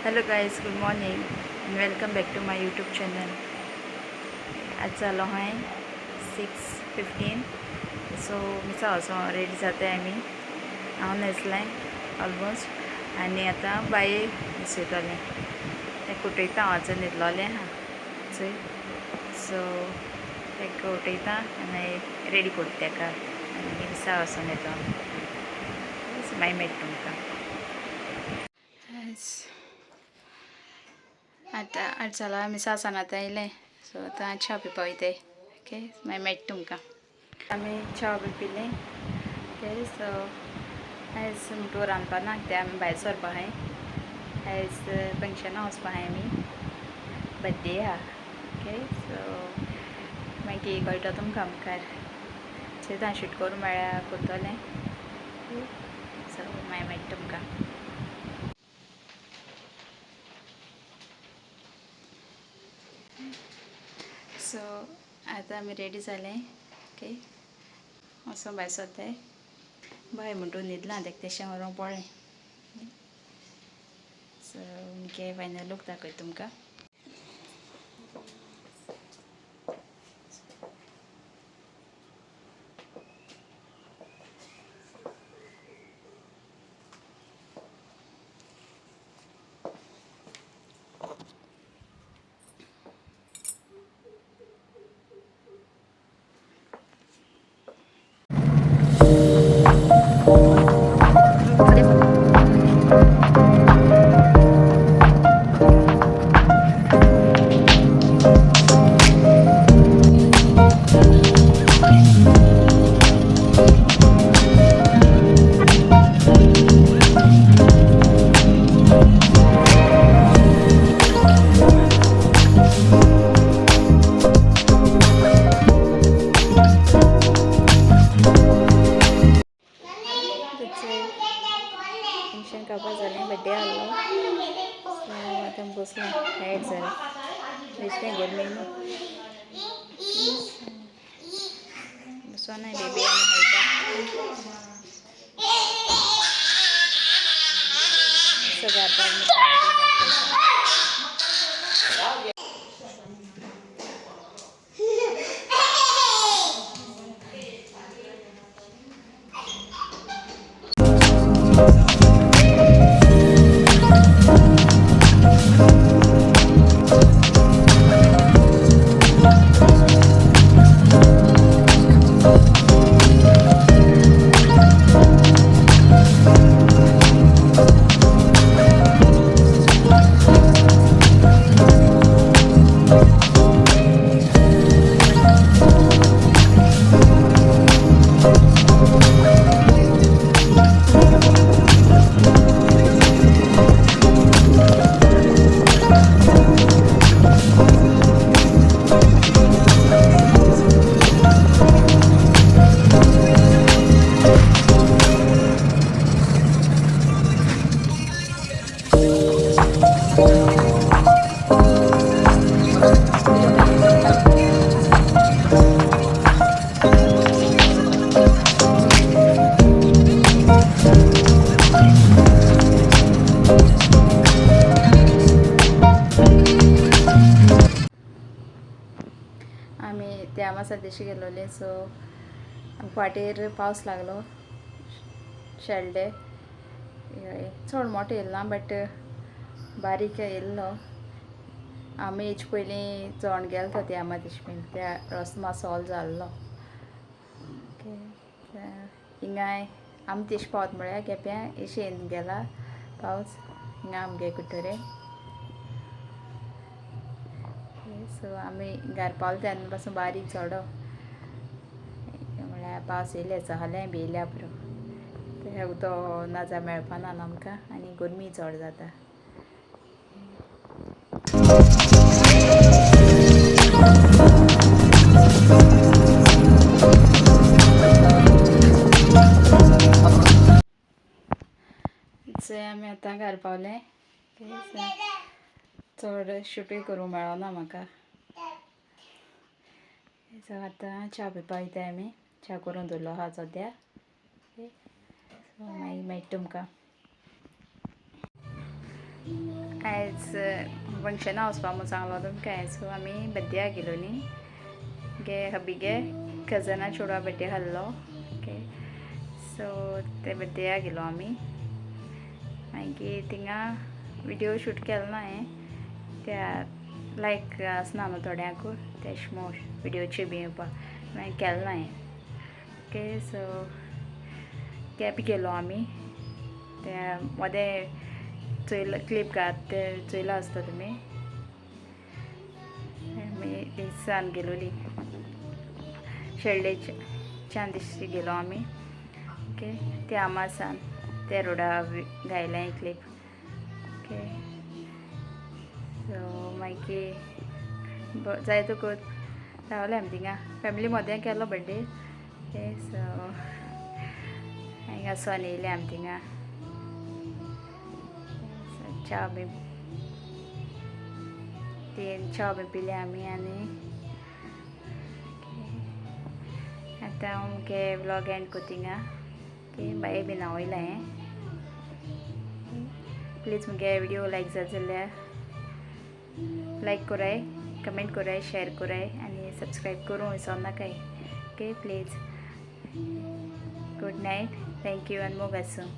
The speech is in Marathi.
Hello guys, good morning and welcome back to my YouTube channel. आज चालू आहे 6:15. सो मिसा असो रेडी जाते आम्ही हांव न्हेसलें ऑलमोस्ट आनी आतां बाये न्हेसयतलें तें कुटयता हांव आतां न्हिदलोलें आहा चोय सो तेका उठयता आनी रेडी करता तेका आनी मिसा वसोन येता मागीर मेळटा तुमकां. आतां आठ जाला मिसा सावन आतां येयलें सो आतां च्या पिवपा वयताय ओके मागीर मेळटा तुमकां. आमी च्या बी पिलें ओके सो आयज म्हणटू रांदपा ना कित्याक आमी भायर सरपा आहाय आयज फंक्शना वचपा आहाय आमी बर्थडे आहा ओके सो मागीर कळटा तुमकां मुखार चिंता शूट करूं मेळ्ळ्यार करतलें सो मागीर मेळटा तुमकां. सो आतां आमी रेडी जालें ओके वचून भायर सरताय बाय म्हणटू न्हिदलां तेका तेशें व्हरोंक पडलें सो मुगे फायनल लूक दाखयता तुमकां. फंक्शन काबार जालें बड्डे आहलो सो आतां बसलें टायर्ड जालें बेश्टें गरमी न्हू बसोनाय बेबी आनी खायता सो घालपाक आमी त्या मासा देशी गेलोले सो फाटीर पावस लागलो शेळडे चड मोठो येयलो ना बट बारीक येयल्लो आमी हेज पयलीं चोण गेलो तो त्या तेश बीन त्या रस्तो मातसो हॉल जाल्लो ओके हिंगाय आमी तेश पावत म्हळ्यार केप्यां एशेन गेला पावस हिंगा आमगे कुट्टोरे सो आमी घार पावले तेन्ना पासून बारीक चोडो म्हळ्यार पावस येयले चहलें बी येयल्या पुरो ते उदो ना जाल्यार मेळपाना न्हू आमकां आनी गरमी चड जाता. आमी आतां घार पावलें चड शूटूय करूंक मेळना म्हाका सो आतां च्या पिवपा वयताय आमी च्या करून दवरलो आहा सद्या सो मागीर मेळटा तुमकां. आयज फंक्शना वचपा म्हूण सांगलो तुमकां सो आमी बड्डेक गेलो न्ही गे हबीगे कजना चेडवा बड्डे आहलो ओके सो ते बड्डेक गेलो आमी मागीर थिंगा विडियो शूट केलो ना हांवें त्या लायक आसना न्हू थोड्यांक तेश मो विडियोचे बी येवपा मागीर केलो ना हांवें ओके सो कॅब गेलो आमी त्या मोदें चोयलो फ्लिपकार्ट ते चोयलो आसता तुमी आमी दिसान गेलोली शेळडेच्यान दिसा गेलो आमी ओके ते आमासान ते रोडा घायलें क्लिप ओके सो मागीर जायतो कोत रावलें आमी थिंगा फॅमिली मोदें केलो बड्डे ओके सो हिंगा सोन येयलें आमी थिंगा च्या बी च्या बी पिले आमी आनी आतां हांव मुगे व्लॉग एंड कोतिंगा ओके बाये बीन हांव वयला हें प्लीज मुगे विडियो लायक जाता जाल्यार लायक कोराय कमेंट कोराय शेअर कोराय आनी सब्सक्रायब करूं विसर नाकाय okay please good night thank you आनी मोग आसूं